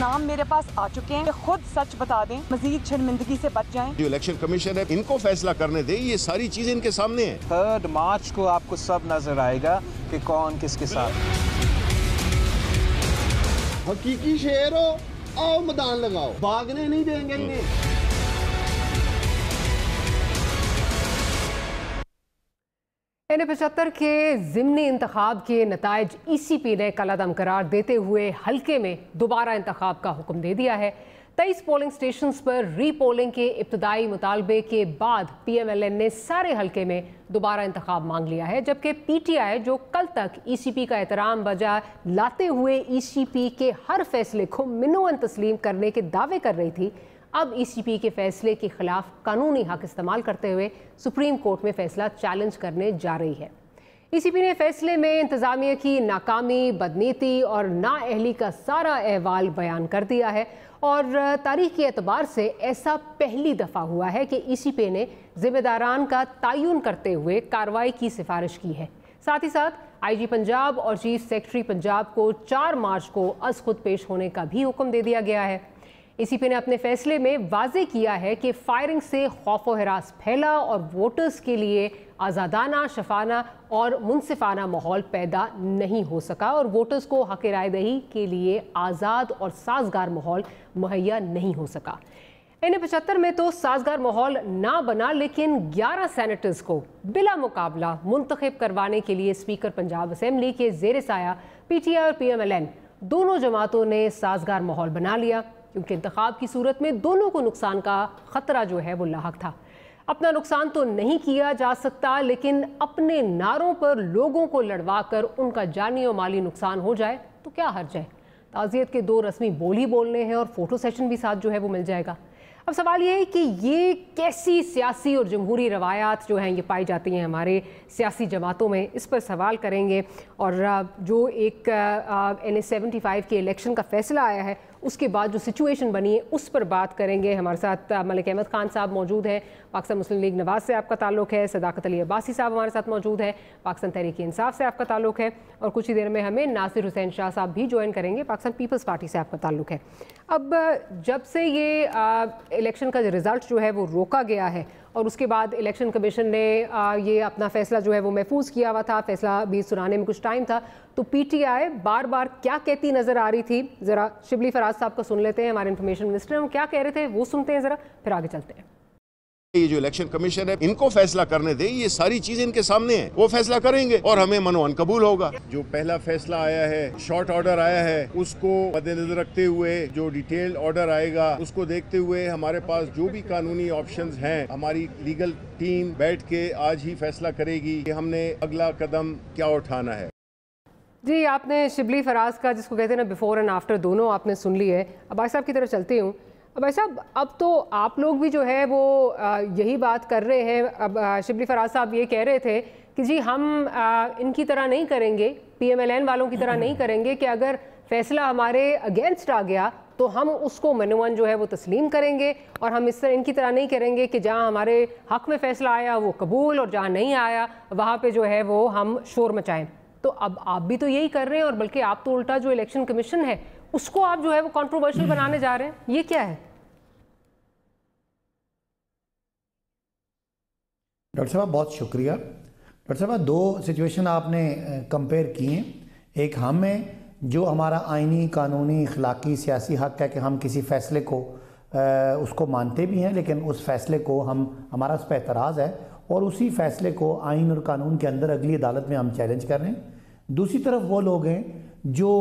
नाम मेरे पास आ चुके हैं, खुद सच बता दें, मजीद शर्मिंदगी से बच जाएं। जो इलेक्शन कमीशन है इनको फैसला करने दे, ये सारी चीजें इनके सामने है। 3 मार्च को आपको सब नजर आएगा कि कौन किसके साथ। हकीकी शेर हो, आओ मैदान लगाओ, भागने नहीं देंगे इन्हें। N75 के ज़िमनी इंतखाब के नताइज ECP ने कलअदम करार देते हुए हल्के में दोबारा इंतखाब का हुक्म दे दिया है। 23 पोलिंग स्टेशंस पर रीपोलिंग के इब्तदाई मुतालबे के बाद PMLN ने सारे हल्के में दोबारा इंतखाब मांग लिया है, जबकि PTI जो कल तक ECP का एहतराम बजा लाते हुए ECP के हर फैसले को मिन्नुअन तस्लीम करने के दावे कर रही थी, अब ECP के फैसले के खिलाफ कानूनी हक इस्तेमाल करते हुए सुप्रीम कोर्ट में फैसला चैलेंज करने जा रही है। ECP ने फैसले में इंतजामिया की नाकामी, बदनीति और नाअहली का सारा अहवाल बयान कर दिया है और तारीख के एतबार से ऐसा पहली दफ़ा हुआ है कि ECP ने जिम्मेदारान का तयन करते हुए कार्रवाई की सिफारिश की है। साथ ही साथ IG पंजाब और चीफ सेक्रेटरी पंजाब को 4 मार्च को अज़ खुद पेश होने का भी हुक्म दे दिया गया है। ECP ने अपने फैसले में वाजे किया है कि फायरिंग से खौफ व हिरास फैला और वोटर्स के लिए आज़ादाना, शफाना और मुनसिफाना माहौल पैदा नहीं हो सका और वोटर्स को हक़ राय दही के लिए आज़ाद और साजगार माहौल मुहैया नहीं हो सका। N75 में तो साजगार माहौल ना बना, लेकिन 11 सेनेटर्स को बिला मुकाबला मुंतखब करवाने के लिए स्पीकर पंजाब असम्बली के ज़ेर साया PTI और PMLN दोनों जमातों ने साजगार माहौल बना लिया, क्योंकि इंतखाब की सूरत में दोनों को नुकसान का ख़तरा जो है वो लाहक था। अपना नुकसान तो नहीं किया जा सकता, लेकिन अपने नारों पर लोगों को लड़वा कर उनका जानी और माली नुकसान हो जाए तो क्या हर्ज है। ताज़ियत के 2 रस्मी बोल ही बोलने हैं और फ़ोटो सेशन भी साथ जो है वो मिल जाएगा। अब सवाल ये है कि ये कैसी सियासी और जमहूरी रवायात जो हैं ये पाई जाती हैं हमारे सियासी जमातों में, इस पर सवाल करेंगे। और जो एक NA75 के इलेक्शन का फ़ैसला आया है उसके बाद जो सिचुएशन बनी है उस पर बात करेंगे। हमारे साथ मलिक अहमद खान साहब मौजूद हैं, पाकिस्तान मुस्लिम लीग नवाज़ से आपका ताल्लुक़ है, सदाकत अली अब्बासी साहब हमारे साथ मौजूद हैं, पाकिस्तान तहरीक इंसाफ से आपका ताल्लुक़ है, और कुछ ही देर में हमें नासिर हुसैन शाह साहब भी ज्वाइन करेंगे, पाकिस्तान पीपल्स पार्टी से आपका ताल्लुक़ है। अब जब से ये इलेक्शन का रिज़ल्ट जो है वो रोका गया है और उसके बाद इलेक्शन कमीशन ने ये अपना फ़ैसला जो है वो महफूज किया हुआ था, फ़ैसला भी सुनाने में कुछ टाइम था, तो PTI बार बार क्या कहती नज़र आ रही थी, ज़रा शिबली फराज साहब को सुन लेते हैं, हमारे इन्फॉर्मेशन मिनिस्टर, हम क्या कह रहे थे वो सुनते हैं ज़रा, फिर आगे चलते हैं। ये जो इलेक्शन कमीशन है इनको फैसला करने दे, ये सारी चीजें इनके सामने हैं, वो फैसला करेंगे और हमें मनोअन कबूल होगा। जो पहला फैसला आया है, शॉर्ट ऑर्डर आया है, उसको मद्देनजर रखते हुए जो डिटेल ऑर्डर आएगा उसको देखते हुए हमारे पास जो भी कानूनी ऑप्शंस हैं, हमारी लीगल टीम बैठ के आज ही फैसला करेगी कि हमने अगला कदम क्या उठाना है। जी, आपने शिबली फराज का, जिसको कहते हैं ना बिफोर एंड आफ्टर, दोनों आपने सुन ली है। अब भाई साहब की तरफ चलती हूँ। अब भाई साहब, अब तो आप लोग भी जो है वो यही बात कर रहे हैं। अब शिबली फराज साहब ये कह रहे थे कि जी हम इनकी तरह नहीं करेंगे, PMLN वालों की तरह नहीं करेंगे कि अगर फैसला हमारे अगेंस्ट आ गया तो हम उसको मनोवन जो है वो तस्लीम करेंगे और हम इस तरह इनकी तरह नहीं करेंगे कि जहाँ हमारे हक़ में फ़ैसला आया वो कबूल और जहाँ नहीं आया वहाँ पे जो है वो हम शोर मचाएं। तो अब आप भी तो यही कर रहे हैं, और बल्कि आप तो उल्टा जो इलेक्शन कमीशन है उसको आप जो है वो कंट्रोवर्शियल बनाने जा रहे हैं, ये क्या है? डॉक्टर साहब बहुत शुक्रिया। डॉक्टर साहब 2 सिचुएशन आपने कंपेयर की हैं। एक हम में जो हमारा आइनी, कानूनी, अखलाकी, सियासी हक़ है कि हम किसी फ़ैसले को उसको मानते भी हैं, लेकिन उस फ़ैसले को हमारा उस पर एतराज़ है और उसी फ़ैसले को आइन और कानून के अंदर अगली अदालत में हम चैलेंज कर रहे हैं। दूसरी तरफ वो लोग हैं जो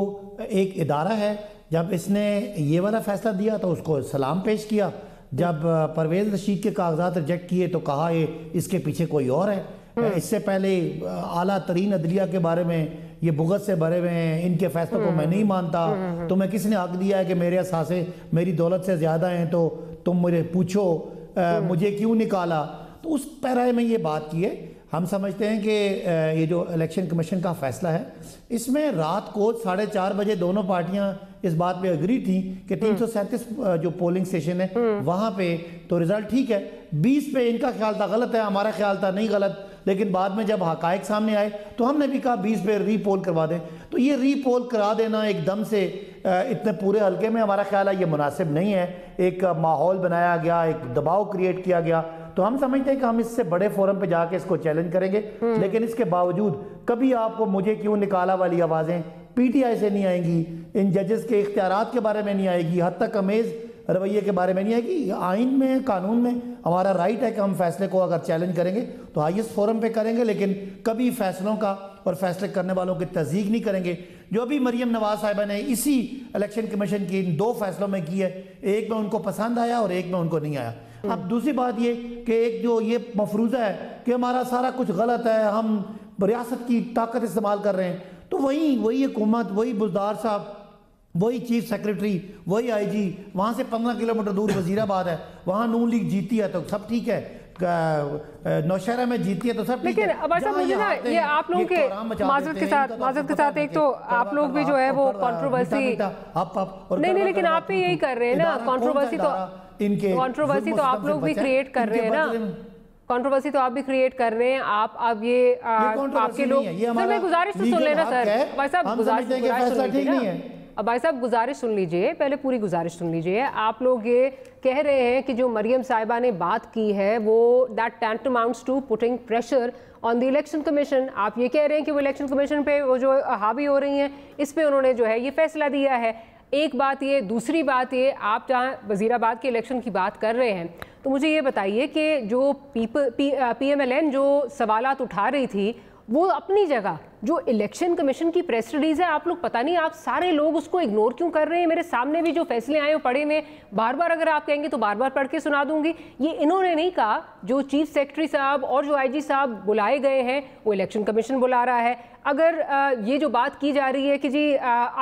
एक इदारा है, जब इसने ये वाला फ़ैसला दिया तो उसको सलाम पेश किया, जब परवेज़ रशीद के कागजात रिजेक्ट किए तो कहा ये इसके पीछे कोई और है। इससे पहले आला तरीन अदलिया के बारे में ये बुग़्ज़ से भरे हुए हैं, इनके फैसलों को मैं नहीं मानता, तुम्हें किसने हक़ दिया है कि मेरे असासे मेरी दौलत से ज़्यादा हैं, तो तुम मुझे पूछो मुझे क्यों निकाला। तो उस पैराए में ये बात की है। हम समझते हैं कि ये जो इलेक्शन कमीशन का फ़ैसला है, इसमें रात को 4:30 बजे दोनों पार्टियां इस बात पे एग्री थी कि 337 जो पोलिंग स्टेशन है वहाँ पे तो रिज़ल्ट ठीक है, 20 पे इनका ख्याल था गलत है, हमारा ख्याल था नहीं गलत, लेकिन बाद में जब हक़ाइक़ सामने आए तो हमने भी कहा 20 पे रीपोल करवा दें। तो ये रीपोल करा देना एकदम से इतने पूरे हल्के में हमारा ख्याल है ये मुनासिब नहीं है। एक माहौल बनाया गया, एक दबाव क्रिएट किया गया, तो हम समझते हैं कि हम इससे बड़े फोरम पे जाके इसको चैलेंज करेंगे। लेकिन इसके बावजूद कभी आपको मुझे क्यों निकाला वाली आवाज़ें पीटीआई से नहीं आएंगी, इन जजेस के इख्तियारात के बारे में नहीं आएगी, हद तक अमेज़ रवैये के बारे में नहीं आएगी। आइन में, कानून में हमारा राइट है कि हम फैसले को अगर चैलेंज करेंगे तो हाईएस्ट फोरम पे करेंगे, लेकिन कभी फैसलों का और फैसले करने वालों की तस्दीक नहीं करेंगे। जो अभी मरियम नवाज साहिबा ने इसी इलेक्शन कमीशन की इन 2 फैसलों में की है, एक में उनको पसंद आया और एक में उनको नहीं आया। अब दूसरी बात ये कि एक जो ये मफरूज़ा है कि हमारा सारा कुछ गलत है, हम रियासत की ताकत इस्तेमाल कर रहे हैं, तो वही हुकूमत, वही बुजदार साहब, वही चीफ सेक्रेटरी, वही आईजी, वहाँ से 15 किलोमीटर दूर वजीराबाद है, वहाँ नून लीग जीती है तो सब ठीक है, नौशहरा में जीती है तो सब ठीक है। लेकिन अब ऐसा मुझे ना ये आप लोगों के माजरत के साथ एक तो आप लोग भी जो है वो कंट्रोवर्सी नहीं, लेकिन आप भी यही कर रहे हैं ना, कंट्रोवर्सी तो आप लोग भी क्रिएट कर रहे हैं ना, कंट्रोवर्सी तो आप भी क्रिएट कर रहे हैं। आप अब ये आपके लोग, सर मैं गुजारिश तो सुन लेना सर, भाई साहब गुजारिश सुन लीजिए, पहले पूरी गुजारिश सुन लीजिए। आप लोग ये कह रहे हैं कि जो मरियम साहिबा ने बात की है वो that tantamounts to putting pressure on the election commission. आप ये कह रहे हैं कि वो इलेक्शन कमीशन पे वो जो हावी हो रही हैं, इस पे उन्होंने जो है ये फैसला दिया है। एक बात ये, दूसरी बात ये, आप जहाँ वजीराबाद के इलेक्शन की बात कर रहे हैं तो मुझे ये बताइए कि जो PMLN जो सवालात उठा रही थी वो अपनी जगह, जो इलेक्शन कमीशन की प्रेस रिलीज है, आप लोग पता नहीं आप सारे लोग उसको इग्नोर क्यों कर रहे हैं। मेरे सामने भी जो फैसले आए हो पढ़े हुए, बार बार अगर आप कहेंगे तो बार बार पढ़ के सुना दूंगी। ये इन्होंने नहीं कहा, जो चीफ सेक्रेटरी साहब और जो IG साहब बुलाए गए हैं वो इलेक्शन कमीशन बुला रहा है। अगर ये जो बात की जा रही है कि जी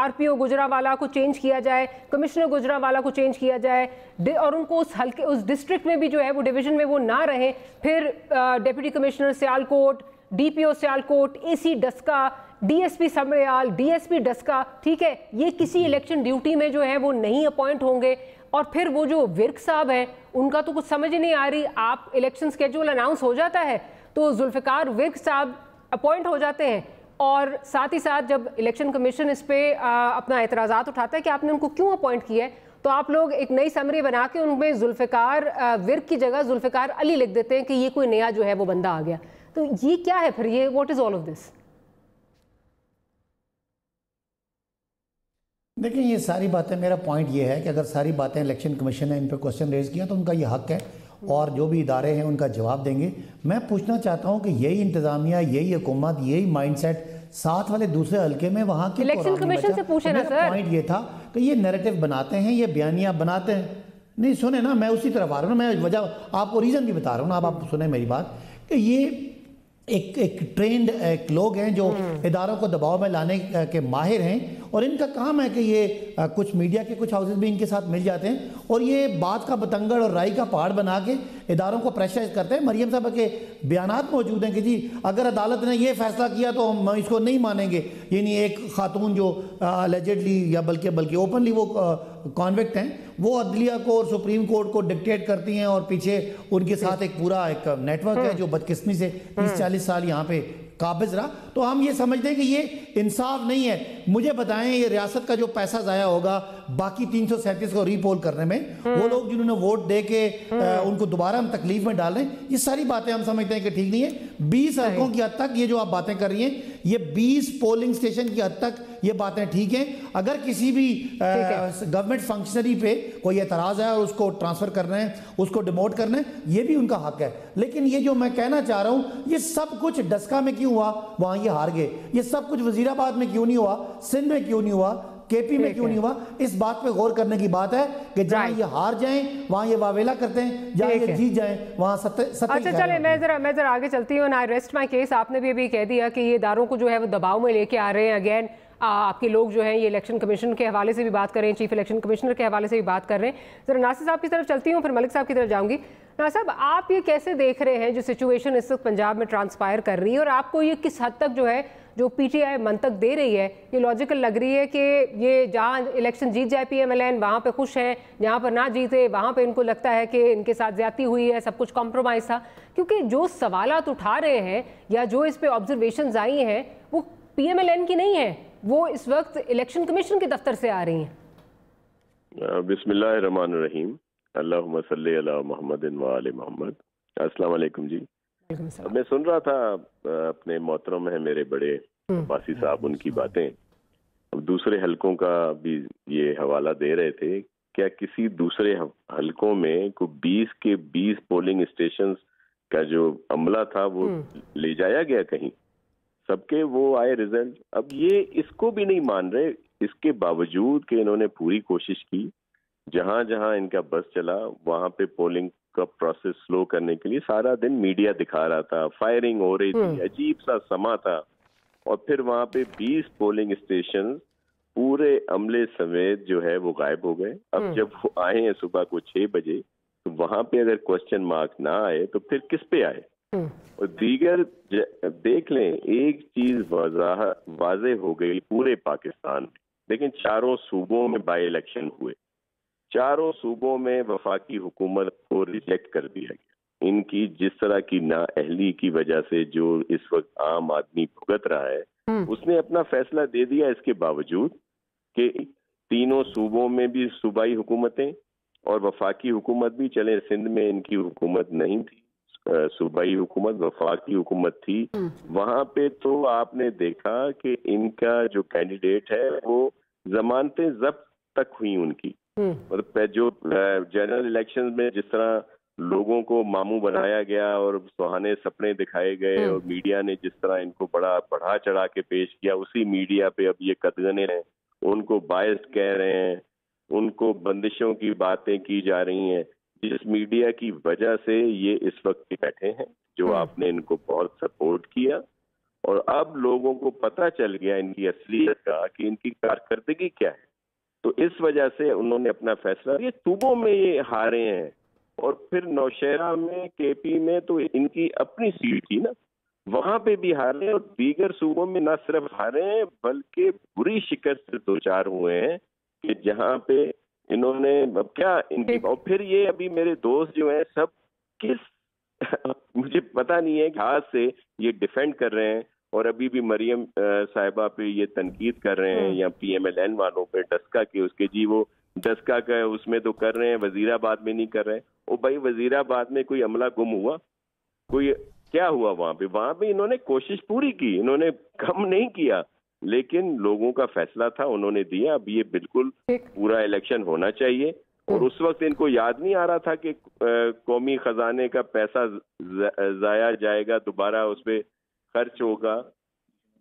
RPO गुजरावाला को चेंज किया जाए, कमिश्नर गुजरावाला को चेंज किया जाए और उनको उस डिस्ट्रिक्ट में भी जो है वो डिवीजन में वो ना रहे, फिर deputy commissioner Sialkot, DPO Sialkot, AC Daska, DSP समरियाल, DSP Daska, ठीक है, ये किसी इलेक्शन ड्यूटी में जो है वो नहीं अपॉइंट होंगे। और फिर वो जो विर्क साहब हैं उनका तो कुछ समझ ही नहीं आ रही। आप इलेक्शन स्केड्यूल अनाउंस हो जाता है तो जुल्फ़िकार विर्क साहब अपॉइंट हो जाते हैं, और साथ ही साथ जब इलेक्शन कमीशन इस पर अपना एतराज़ात उठाता है कि आपने उनको क्यों अपॉइंट किया है, तो आप लोग एक नई समरी बना के उनमें जुल्फ़िकार विर्क की जगह जुल्फ़िकार अली लिख देते हैं कि ये कोई नया जो है वो बंदा आ गया। तो ये क्या है फिर, ये what is all of this? देखिए ये सारी बातें, मेरा पॉइंट ये है कि अगर सारी बातें इलेक्शन कमीशन ने इन पर क्वेश्चन रेज किया तो उनका ये हक है और जो भी इदारे हैं उनका जवाब देंगे। मैं पूछना चाहता हूं कि यही इंतजामिया, यही हुकूमत, यही माइंडसेट साथ वाले दूसरे हल्के में वहां के इलेक्शन कमीशन से पूछे ना सर। पॉइंट ये था कि ये नैरेटिव बनाते हैं, ये बयानियां बनाते हैं। नहीं सुने ना, मैं उसी तरफ आ रहा हूँ, मैं वजह आपको रीजन भी बता रहा हूँ ना, आप सुने मेरी बात कि ये एक ट्रेंड लोग हैं जो इदारों को दबाव में लाने के माहिर हैं, और इनका काम है कि ये कुछ मीडिया के कुछ हाउसेस भी इनके साथ मिल जाते हैं और ये बात का बतंगड़ और राई का पहाड़ बना के इदारों को प्रेशराइज करते हैं। मरियम साहब के बयानात मौजूद हैं कि जी अगर अदालत ने ये फैसला किया तो हम इसको नहीं मानेंगे। यानी एक खातून जो अलेजेडली या बल्कि ओपनली वो कॉन्विक्ट हैं, वो अदलिया को और सुप्रीम कोर्ट को डिक्टेट करती हैं और पीछे उनके साथ एक पूरा एक नेटवर्क है जो बदकिस्मती से 30-40 साल यहाँ पे काबिज रहा। तो हम ये समझते हैं कि ये इंसाफ नहीं है। मुझे बताएं, ये रियासत का जो पैसा जाया होगा बाकी 337 को रीपोल करने में, वो लोग जिन्होंने वोट दे के उनको दोबारा हम तकलीफ में डाल रहे हैं, ये सारी बातें हम समझते हैं कि ठीक नहीं है। 20 हल्कों की हद तक ये जो आप बातें कर रही हैं, ये 20 पोलिंग स्टेशन की हद तक ये बातें ठीक हैं। अगर किसी भी गवर्नमेंट फंक्शनरी पे कोई एतराज है और उसको ट्रांसफर करना है, उसको डिमोट करना है, ये भी उनका हक है। लेकिन ये जो मैं कहना चाह रहा हूं, ये सब कुछ डस्का में क्यों हुआ, वहां ये हार गए। ये सब कुछ वजीराबाद में क्यों नहीं हुआ, सिंध में क्यों नहीं हुआ, KP में क्यों नहीं हुआ। इस बात पे गौर करने की बात है कि जहां ये हार जाएं वहां ये वावेला करते हैं, जहां ये जीत जाएं वहां सत्य। अच्छा चले, मैं जरा आगे चलती हूँ। आई रेस्ट माय केस। आपने भी अभी कह दिया कि ये इदारों को जो है वो दबाव में लेके आ रहे हैं। अगेन आपके लोग जो हैं ये इलेक्शन कमीशन के हवाले से भी बात कर रहे हैं, चीफ इलेक्शन कमिश्नर के हवाले से भी बात कर रहे हैं। जरा नासिर साहब की तरफ चलती हूँ, फिर मलिक साहब की तरफ जाऊंगी। नासिर साहब, आप ये कैसे देख रहे हैं जो सिचुएशन इस वक्त पंजाब में ट्रांसपायर कर रही है, और आपको ये किस हद तक जो है जो PTI मंतक दे रही है ये लॉजिकल लग रही है कि ये जहाँ इलेक्शन जीत जाए PMLN वहाँ पे खुश हैं, जहाँ पर ना जीते वहाँ पे इनको लगता है कि इनके साथ ज्यादती हुई है, सब कुछ कॉम्प्रोमाइज़ था। क्योंकि जो सवालात उठा रहे हैं या जो इस पे ऑब्जर्वेशंस आई हैं वो PMLN की नहीं है, वो इस वक्त इलेक्शन कमीशन के दफ्तर से आ रही हैं। बिस्मिल्लाहिर्रहमानिर्रहीम, अल्लाहुम्मा सल्ली अला मुहम्मदिन व आले मोहम्मद। अस्सलाम वालेकुम जी। मैं सुन रहा था अपने मोहतरम है मेरे बड़े अब्बासी साहब, उनकी बातें। अब दूसरे हलकों का भी ये हवाला दे रहे थे, क्या किसी दूसरे हलकों में को 20 के 20 पोलिंग स्टेशंस का जो अमला था वो ले जाया गया कहीं? सबके वो आए रिजल्ट। अब ये इसको भी नहीं मान रहे, इसके बावजूद कि इन्होंने पूरी कोशिश की, जहां जहां इनका बस चला वहां पे पोलिंग का प्रोसेस स्लो करने के लिए सारा दिन मीडिया दिखा रहा था, फायरिंग हो रही थी, अजीब सा समा था। और फिर वहां पे 20 पोलिंग स्टेशन पूरे अमले समेत जो है वो गायब हो गए। अब जब वो आए हैं सुबह को 6 बजे, तो वहां पे अगर क्वेश्चन मार्क ना आए तो फिर किस पे आए? और दीगर देख लें, एक चीज वाज़ेह हो गई पूरे पाकिस्तान में। लेकिन चारों सूबों में बाई इलेक्शन हुए, चारों सूबों में वफाकी हुकूमत को रिजेक्ट कर दिया गया। इनकी जिस तरह की नाअहली की वजह से जो इस वक्त आम आदमी भुगत रहा है, उसने अपना फैसला दे दिया। इसके बावजूद कि तीनों सूबों में भी सूबाई हुकूमतें और वफाकी हुकूमत भी चले, सिंध में इनकी हुकूमत नहीं थी, सूबाई हुकूमत वफाकी हुकूमत थी। वहां पे तो आपने देखा कि इनका जो कैंडिडेट है वो जमानतें जब्त तक हुई उनकी। मतलब जो जनरल इलेक्शन में जिस तरह लोगों को मामू बनाया गया और सुहाने सपने दिखाए गए और मीडिया ने जिस तरह इनको बड़ा बढ़ा चढ़ा के पेश किया, उसी मीडिया पे अब ये कदगने हैं, उनको बायस्ड कह रहे हैं, उनको बंदिशों की बातें की जा रही हैं, जिस मीडिया की वजह से ये इस वक्त बैठे हैं, जो आपने इनको बहुत सपोर्ट किया। और अब लोगों को पता चल गया इनकी असलियत का कि इनकी कारकर्दगी क्या है, तो इस वजह से उन्होंने अपना फैसला, ये सूबों में ये हारे हैं। और फिर नौशहरा में, केपी में तो इनकी अपनी सीट थी ना, वहां पे भी हारे, और दीगर सूबों में ना सिर्फ हारे हैं बल्कि बुरी शिकस्त से दो चार हुए हैं कि जहां पे इन्होंने अब क्या इनकी। और फिर ये अभी मेरे दोस्त जो हैं सब किस मुझे पता नहीं है, हाथ से ये डिफेंड कर रहे हैं और अभी भी मरियम साहिबा पे ये तनकीद कर रहे हैं, या PMLN वालों पे डस्का के उसके जी वो डस्का का उसमें तो कर रहे हैं, वजीराबाद में नहीं कर रहे हैं। ओ भाई, वजीराबाद में कोई अमला गुम हुआ? कोई क्या हुआ वहां पे? वहां पे इन्होंने कोशिश पूरी की, इन्होंने कम नहीं किया, लेकिन लोगों का फैसला था, उन्होंने दिया। अब ये बिल्कुल पूरा इलेक्शन होना चाहिए। और उस वक्त इनको याद नहीं आ रहा था कि कौमी खजाने का पैसा जाया जाएगा, दोबारा उस पर खर्च होगा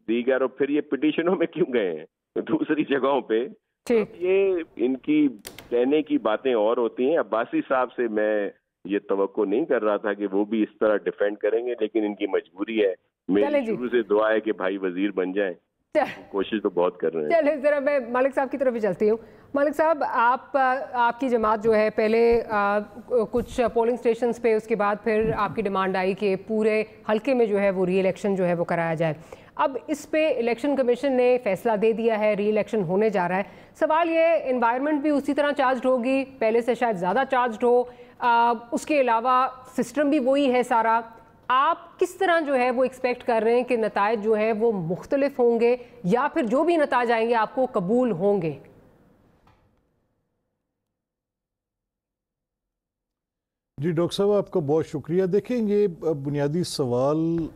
दीगर। और फिर ये पिटीशनों में क्यों गए हैं दूसरी जगहों पे? ये इनकी कहने की बातें और होती हैं। अब्बासी साहब से मैं ये तवक्को नहीं कर रहा था कि वो भी इस तरह डिफेंड करेंगे, लेकिन इनकी मजबूरी है। मेरी शुरू से दुआ है कि भाई वजीर बन जाएं, कोशिश तो बहुत कर रहे हैं। चलिए जरा मैं मालिक साहब की तरफ भी चलती हूँ। मालिक साहब, आपकी जमात जो है पहले कुछ पोलिंग स्टेशंस पे, उसके बाद फिर आपकी डिमांड आई कि पूरे हल्के में जो है वो री इलेक्शन जो है वो कराया जाए। अब इस पे इलेक्शन कमीशन ने फैसला दे दिया है, री इलेक्शन होने जा रहा है। सवाल ये, एनवायरनमेंट भी उसी तरह चार्ज होगी, पहले से शायद ज़्यादा चार्ज हो, उसके अलावा सिस्टम भी वही है सारा। आप किस तरह जो है वो एक्सपेक्ट कर रहे हैं कि नताइज जो है वो मुख्तलिफ होंगे, या फिर जो भी नताइज आएंगे आपको कबूल होंगे? जी डॉक्टर साहब, आपका बहुत शुक्रिया। देखेंगे, बुनियादी सवाल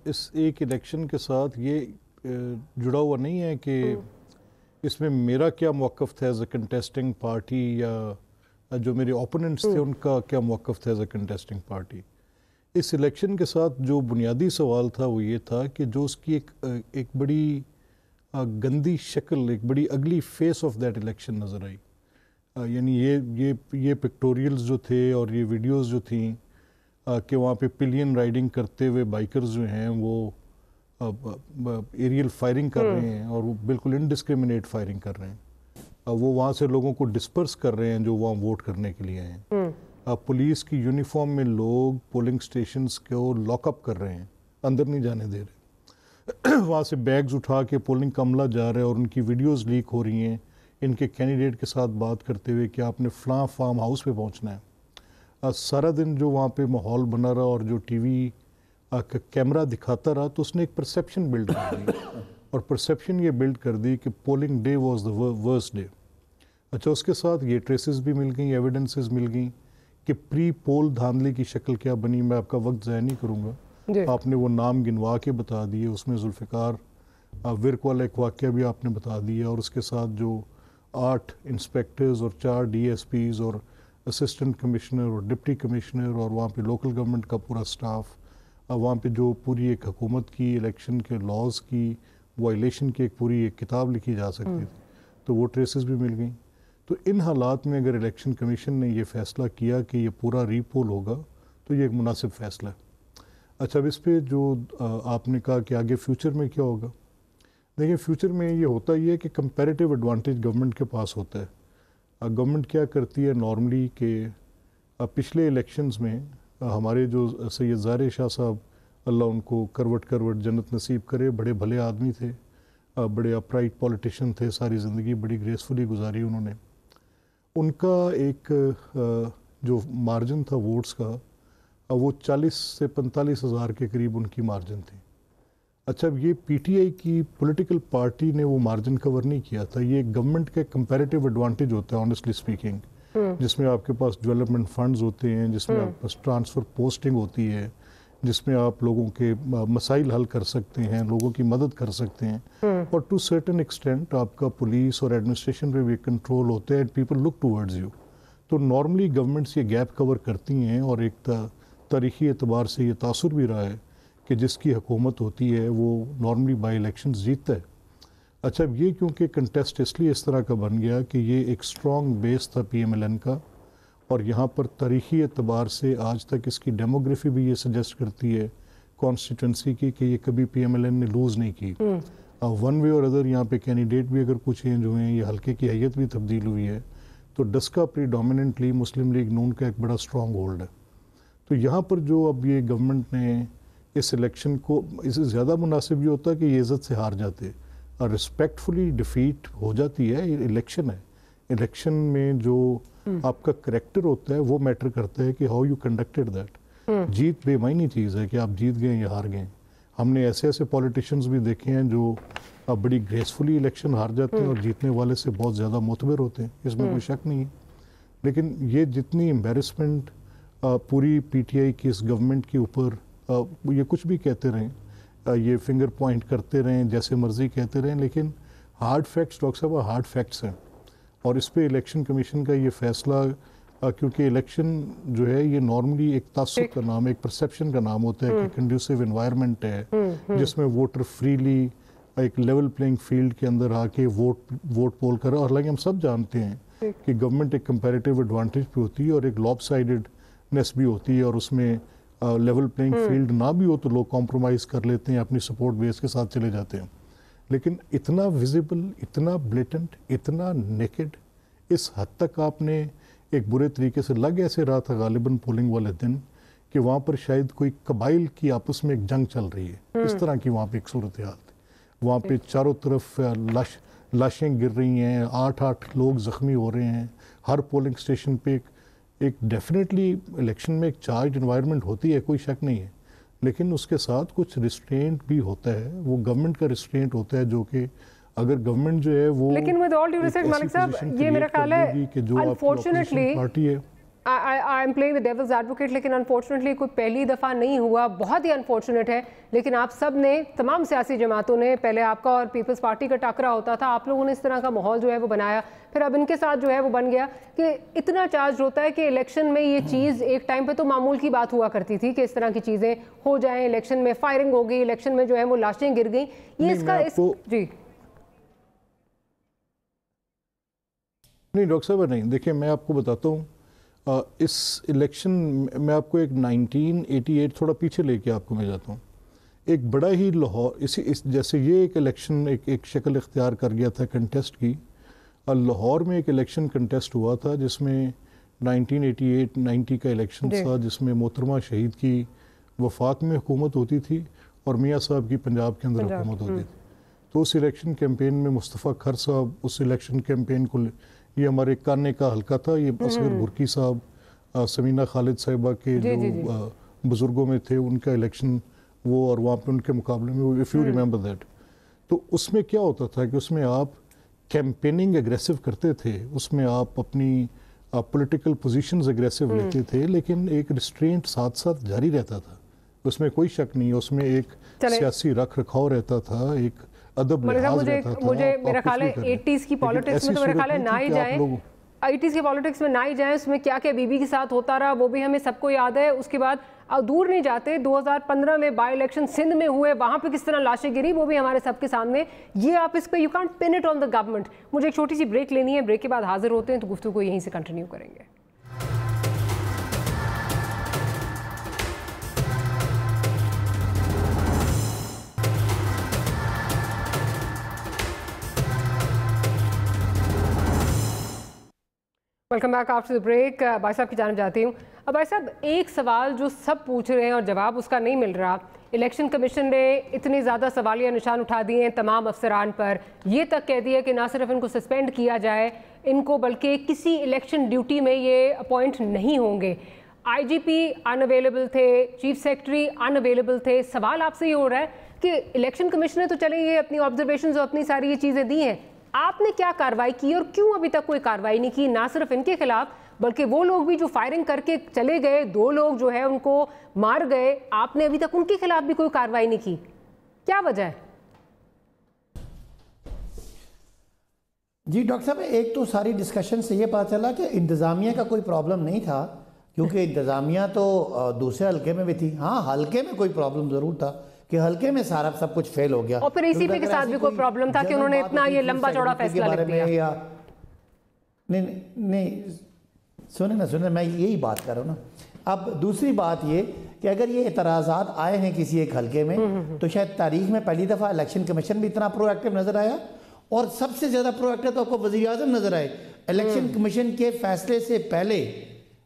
इस एक इलेक्शन के साथ ये जुड़ा हुआ नहीं है कि इसमें मेरा क्या मौक़िफ़ था एज ए कंटेस्टिंग पार्टी, या जो मेरे ओपोनेंट्स थे उनका क्या मौक़िफ़ था एज ए कंटेस्टिंग पार्टी। इस इलेक्शन के साथ जो बुनियादी सवाल था वो ये था कि जो उसकी एक बड़ी गंदी शक्ल, एक बड़ी अगली फेस ऑफ दैट इलेक्शन नज़र आई। यानी ये पिक्टोरियल्स जो थे और ये वीडियोस जो थी कि वहाँ पे पिलियन राइडिंग करते हुए बाइकर्स जो हैं वो एरियल फायरिंग कर रहे हैं, और वो बिल्कुल इनडिस्क्रिमिनेट फायरिंग कर रहे हैं। वो वहाँ से लोगों को डिस्पर्स कर रहे हैं जो वहाँ वोट करने के लिए हैं। पुलिस की यूनिफॉर्म में लोग पोलिंग स्टेशंस को लॉकअप कर रहे हैं, अंदर नहीं जाने दे रहे। वहाँ से बैग्स उठा के पोलिंग का अमला जा रहा है और उनकी वीडियोस लीक हो रही हैं इनके कैंडिडेट के साथ बात करते हुए कि आपने फ़लाँ फार्म हाउस पे पहुँचना है। सारा दिन जो वहाँ पे माहौल बना रहा और जो टीवी का कैमरा दिखाता रहा, तो उसने एक परसेप्शन बिल्ड कर दी और परसेप्शन ये बिल्ड कर दी कि polling day was the worst day. अच्छा, उसके साथ ये ट्रेसेस भी मिल गई, एविडेंसेस मिल गई कि प्री पोल धांधली की शक्ल क्या बनी। मैं आपका वक्त ज़ाया नहीं करूँगा, आपने वो नाम गिनवा के बता दिए, उसमें जुल्फ़िकार विर्क वाला एक वाक़या भी आपने बता दिया, और उसके साथ जो 8 इंस्पेक्टर्स और 4 DSPs और असिस्टेंट कमिश्नर और डिप्टी कमिश्नर और वहाँ पे लोकल गवर्नमेंट का पूरा स्टाफ, वहाँ पे जो पूरी एक हुकूमत की इलेक्शन के लॉज की वायलेशन की एक पूरी एक किताब लिखी जा सकती थी, तो वो ट्रेसेस भी मिल गई। तो इन हालात में अगर इलेक्शन कमीशन ने ये फ़ैसला किया कि ये पूरा रीपोल होगा तो ये एक मुनासिब फ़ैसला है। अच्छा, अब इस पर जो आपने कहा कि आगे फ्यूचर में क्या होगा, देखिए फ्यूचर में ये होता ही है कि कंपैरेटिव एडवांटेज गवर्नमेंट के पास होता है। गवर्नमेंट क्या करती है नॉर्मली कि पिछले इलेक्शंस में हमारे जो सैयद ज़ाहिर शाह साहब, अल्लाह उनको करवट करवट जन्नत नसीब करे, बड़े भले आदमी थे, बड़े अपराइट पॉलिटिशियन थे, सारी ज़िंदगी बड़ी ग्रेसफुली गुजारी उन्होंने। उनका एक जो मार्जिन था वोट्स का, वो 40 से 45 हज़ार के करीब उनकी मार्जिन थी। अच्छा, अब ये PTI की पॉलिटिकल पार्टी ने वो मार्जिन कवर नहीं किया था। ये गवर्नमेंट के कंपैरेटिव एडवांटेज होता है ऑनेस्टली स्पीकिंग, जिसमें आपके पास डेवलपमेंट फंड्स होते हैं, जिसमें आपके पास ट्रांसफ़र पोस्टिंग होती है, जिसमें आप लोगों के मसाइल हल कर सकते हैं, लोगों की मदद कर सकते हैं, और टू सर्टेन एक्सटेंट आपका पुलिस और एडमिनिस्ट्रेशन पे भी कंट्रोल होते हैं, पीपल लुक टूवर्ड्स यू। तो नॉर्मली गवर्नमेंट्स ये गैप कवर करती हैं, और एक तारीख़ी एतबार से ये तासुर भी रहा है कि जिसकी हुकूमत होती है वो नॉर्मली बाई इलेक्शन जीतता है। अच्छा, अब ये क्योंकि कंटेस्ट इसलिए इस तरह का बन गया कि ये एक स्ट्रॉन्ग बेस था PMLN का, और यहाँ पर तारीख़ी एतबार से आज तक इसकी डेमोग्राफी भी ये सजेस्ट करती है कॉन्स्टिट्यूंसी की कि ये कभी PMLN ने लूज़ नहीं की। वन वे और अदर यहाँ पे कैंडिडेट भी अगर कुछ चेंज हुए हैं, ये हल्के की हैयत भी तब्दील हुई है, तो डस्का प्रीडोमिनेंटली मुस्लिम लीग नून का एक बड़ा स्ट्रॉन्ग होल्ड है। तो यहाँ पर जो अब ये गवर्नमेंट ने इस इलेक्शन को, इससे ज़्यादा मुनासिब ये होता है कि ये इज़्ज़त से हार जाते और रिस्पेक्टफुली डिफीट हो जाती है। इलेक्शन है, इलेक्शन में जो आपका करेक्टर होता है वो मैटर करता है कि हाउ यू कंडक्टेड दैट। जीत बेमायनी चीज़ है कि आप जीत गए या हार गए। हमने ऐसे ऐसे पॉलिटिशियंस भी देखे हैं जो अब बड़ी ग्रेसफुली इलेक्शन हार जाते हैं और जीतने वाले से बहुत ज़्यादा मोतबर होते हैं, इसमें कोई शक नहीं है। लेकिन ये जितनी एम्बेरसमेंट पूरी PTI की इस गवर्नमेंट के ऊपर, ये कुछ भी कहते रहें, ये फिंगर पॉइंट करते रहें, जैसे मर्जी कहते रहें, लेकिन हार्ड फैक्ट्स डॉक्टर साहब हार्ड फैक्ट्स हैं। और इस पे इलेक्शन कमीशन का ये फैसला, क्योंकि इलेक्शन जो है ये नॉर्मली एक तासुब का नाम, एक परसेप्शन का नाम होता है कि कंड्यूसिव एनवायरनमेंट है जिसमें वोटर फ्रीली एक लेवल प्लेइंग फील्ड के अंदर आके वोट पोल कर। और हालांकि हम सब जानते हैं कि गवर्नमेंट एक कंपैरेटिव एडवांटेज पे होती है और एक लॉपसाइडेडनेस भी होती है, और उसमें लेवल प्लेइंग फील्ड ना भी हो तो लोग कॉम्प्रोमाइज़ कर लेते हैं, अपनी सपोर्ट बेस के साथ चले जाते हैं। लेकिन इतना विजिबल, इतना ब्लेटेंट, इतना नेकेड, इस हद तक आपने एक बुरे तरीके से लग ऐसे रहा था गालिबन पोलिंग वाले दिन कि वहाँ पर शायद कोई कबाइल की आपस में एक जंग चल रही है। इस तरह की वहाँ पे एक सूरत हाल थी। वहाँ पे चारों तरफ लाशें गिर रही हैं, 8-8 लोग ज़ख्मी हो रहे हैं हर पोलिंग स्टेशन पे। एक डेफिनेटली इलेक्शन में एक चार्ज एनवायरनमेंट होती है, कोई शक नहीं है, लेकिन उसके साथ कुछ रिस्ट्रेंट भी होता है। वो गवर्नमेंट का रिस्ट्रेंट होता है जो कि अगर गवर्नमेंट जो है वो, लेकिन विद ऑल ड्यू रिस्पेक्ट मालिक साहब, ये मेरा ख्याल है कि जो अनफॉर्चुनेटली पार्टी है, I am playing the devil's advocate, लेकिन अनफॉर्चुनेटली कोई पहली दफ़ा नहीं हुआ, बहुत ही अनफॉर्चुनेट है। लेकिन आप सब ने, तमाम सियासी जमातों ने, पहले आपका और पीपल्स पार्टी का टकरा होता था, आप लोगों ने इस तरह का माहौल जो है वो बनाया, फिर अब इनके साथ जो है वो बन गया कि इतना चार्ज होता है कि इलेक्शन में ये चीज़ एक टाइम पे तो मामूल की बात हुआ करती थी कि इस तरह की चीज़ें हो जाएं, इलेक्शन में फायरिंग हो गई, इलेक्शन में जो है वो लाशें गिर गई। ये इसका जी नहीं डॉक्टर साहब, नहीं, देखिए मैं आपको बताता हूँ, इस इलेक्शन में आपको एक 1988 थोड़ा पीछे लेके आपको मैं जाता हूँ। एक बड़ा ही लाहौर जैसे ये एक इलेक्शन एक शक्ल इख्तियार कर गया था कंटेस्ट की। लाहौर में एक इलेक्शन कंटेस्ट हुआ था जिसमें 1988-90 का इलेक्शन था, जिसमें मोहतरमा शहीद की वफाक में हुकूमत होती थी और मियाँ साहब की पंजाब के अंदर हुकूमत होती थी। तो उस इलेक्शन कैंपेन में मुस्तफ़ा खर साहब उस इलेक्शन कैंपेन को, ये हमारे काने का हल्का था, ये असगर बुर्की साहब, समीना खालिद साहिबा के जो बुज़ुर्गों में थे, उनका इलेक्शन वो, और वहाँ पे उनके मुकाबले में, इफ़ यू रिमेंबर दैट। तो उसमें क्या होता था कि उसमें आप कैंपेनिंग एग्रेसिव करते थे, उसमें आप अपनी पॉलिटिकल पोजीशंस एग्रेसिव लेते थे, लेकिन एक रिस्ट्रेंट साथ साथ जारी रहता था, उसमें कोई शक नहीं। उसमें एक सियासी रख रखाव रहता था, एक अदब लिहाज रहता था। मुझे मेरा ख्याल है 80s की पॉलिटिक्स में तो मेरा ख्याल है ना ही जाए, 80s की पॉलिटिक्स में ना ही जाए, उसमें क्या क्या बीबी के साथ होता रहा वो भी हमें सबको याद है। उसके बाद दूर नहीं जाते, 2015 में बाई इलेक्शन सिंध में हुए, वहां पे किस तरह लाशें गिरी वो भी हमारे सबके सामने। ये आप इस पे you can't pin it on the government. मुझे एक छोटी सी ब्रेक लेनी है, ब्रेक के बाद हाजिर होते हैं तो गुफ्तगू को यहीं से कंटिन्यू करेंगे। Welcome back after the break. भाई साहब की जानब जाती हूँ। अब भाई साहब, एक सवाल जो सब पूछ रहे हैं और जवाब उसका नहीं मिल रहा, इलेक्शन कमीशन ने इतने ज़्यादा सवालिया निशान उठा दिए हैं तमाम अफसरान पर, ये तक कह दिया कि ना सिर्फ इनको सस्पेंड किया जाए इनको, बल्कि किसी इलेक्शन ड्यूटी में ये अपॉइंट नहीं होंगे। IGP अनअवेलेबल थे, चीफ सेक्रेटरी अनअवेलेबल थे। सवाल आपसे ये हो रहा है कि इलेक्शन कमीशन ने तो चले ये अपनी ऑब्जर्वेशन और अपनी सारी ये चीज़ें दी हैं, आपने क्या कार्रवाई की और क्यों अभी तक कोई कार्रवाई नहीं की? ना सिर्फ इनके खिलाफ बल्कि वो लोग भी जो फायरिंग करके चले गए, 2 लोग जो है उनको मार गए, आपने अभी तक उनके खिलाफ भी कोई कार्रवाई नहीं की, क्या वजह है? जी डॉक्टर साहब, एक तो सारी डिस्कशन से ये पता चला कि इंतज़ामिया का कोई प्रॉब्लम नहीं था, क्योंकि इंतज़ामिया तो दूसरे हल्के में भी थी। हाँ, हल्के में कोई प्रॉब्लम ज़रूर था कि हल्के में सारा सब कुछ फेल हो गया, और फिर ACP के साथ भी कोई प्रॉब्लम था कि उन्होंने इतना ये लंबा चौड़ा फैसला लिख दिया। या नहीं, सुने मैं यही बात कर रहा हूँ ना। अब दूसरी बात ये कि अगर ये एतराज़ात आए हैं किसी एक हल्के में, तो शायद तारीख में पहली दफ़ा इलेक्शन कमीशन भी इतना प्रोएक्टिव नज़र आया, और सबसे ज़्यादा प्रोएक्टिव तो आपको वज़ीर आज़म नज़र आए। इलेक्शन कमीशन के फैसले से पहले,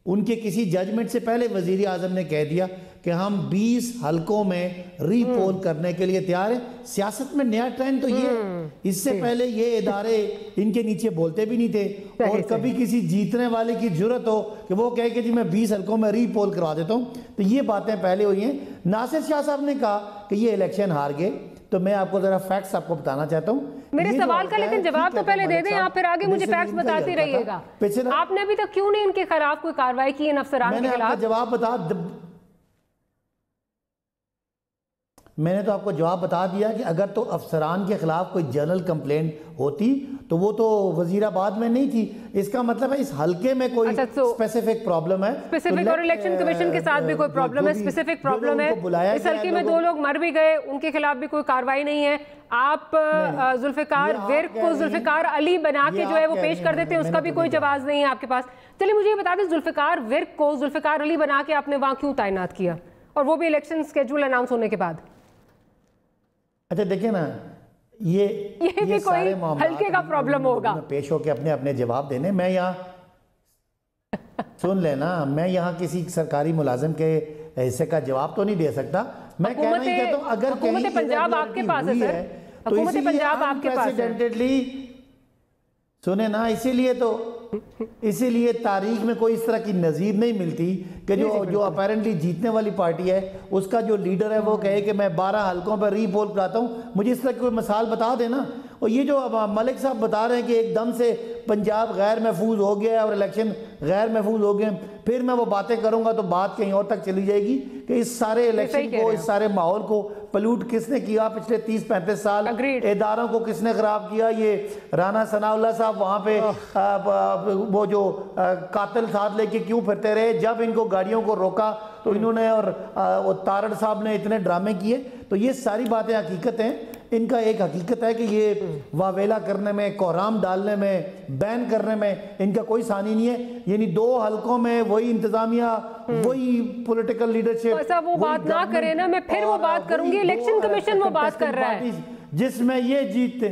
उनके किसी जजमेंट से पहले वज़ीर आज़म ने कह दिया कि हम 20 हलकों में रीपोल करने के लिए तैयार हैं। सियासत में नया ट्रेंड तो ये, इससे पहले ये इदारे इनके नीचे बोलते भी नहीं थे, और कभी किसी जीतने वाले की जरूरत हो कि वो कहे कि जी मैं 20 हलकों में रीपोल करवा देता हूँ, तो ये बातें पहले हुई हैं। नासिर शाह साहब ने कहा कि ये इलेक्शन हार गए, तो मैं आपको जरा फैक्ट्स आपको बताना चाहता हूँ मेरे सवाल का, लेकिन जवाब तो पहले दे दें आप, फिर आगे मुझे फैक्ट्स बताते रहिएगा। आपने अभी तक क्यों नहीं इनके खिलाफ कोई कार्रवाई की इन अफसरान के खिलाफ? मैंने तो आपको जवाब बता दिया कि अगर तो अफसरान के खिलाफ कोई जनरल कंप्लेंट होती तो वो तो वजीराबाद में नहीं थी। इसका मतलब है इस हल्के में कोई स्पेसिफिक प्रॉब्लम है, स्पेसिफिक, और इलेक्शन कमीशन के साथ भी कोई प्रॉब्लम है, स्पेसिफिक प्रॉब्लम है। इस हल्के में 2 लोग मर भी गए, उनके खिलाफ भी कोई कार्रवाई नहीं है। आप जुल्फिकार विर्क को जुल्फिकार अली बना के जो है वो पेश कर देते हैं, उसका भी कोई जवाब नहीं है आपके पास। चलिए मुझे ये बता दें, जुल्फिकार विर्क को जुल्फिकार अली बना के आपने वहां क्यों तैनात किया, और वो भी इलेक्शन स्केड्यूल अनाउंस होने के बाद? अच्छा देखिए ना, ये भी कोई हल्के का प्रॉब्लम होगा, पेश होकर अपने अपने जवाब देने। मैं यहाँ सुन लेना, मैं यहाँ किसी सरकारी मुलाजिम के हिस्से का जवाब तो नहीं दे सकता। मैं कहना ही कहता हूँ, अगर हुकूमत पंजाब आपके पास है सर, हुकूमत पंजाब आपके पास है, सुने ना, इसीलिए तारीख में कोई इस तरह की नज़ीर नहीं मिलती कि जो अपेरेंटली जीतने वाली पार्टी है उसका जो लीडर है वो कहे कि मैं 12 हलकों पर रीपोल कराता हूँ। मुझे इस तरह की कोई मिसाल बता देना। और ये जो मलिक साहब बता रहे हैं कि एकदम से पंजाब गैर महफूज हो गया है और इलेक्शन गैर महफूज हो गए, फिर मैं वो बातें करूंगा तो बात कहीं और तक चली जाएगी कि इस सारे इलेक्शन को, इस सारे माहौल को पलूट किसने किया पिछले 30-35 साल, इदारों को किसने खराब किया। ये राना सनाउल्लाह साहब वहाँ पे वो जो कातिल साथ लेके क्यों फिरते रहे, जब इनको गाड़ियों को रोका तो इन्होंने, और वो तारड़ साहब ने इतने ड्रामे किए। तो ये सारी बातें हकीकत हैं। इनका एक हकीकत है कि ये वावेला करने में, कोहराम डालने में, बैन करने में इनका कोई सानी नहीं है। यानी 2 हलकों में वही इंतजामिया, वही पॉलिटिकल लीडरशिप। ऐसा वो बात ना करे ना, मैं फिर वो बात करूंगी। इलेक्शन कमीशन वो बात कर रहा है जिसमें ये जीतते।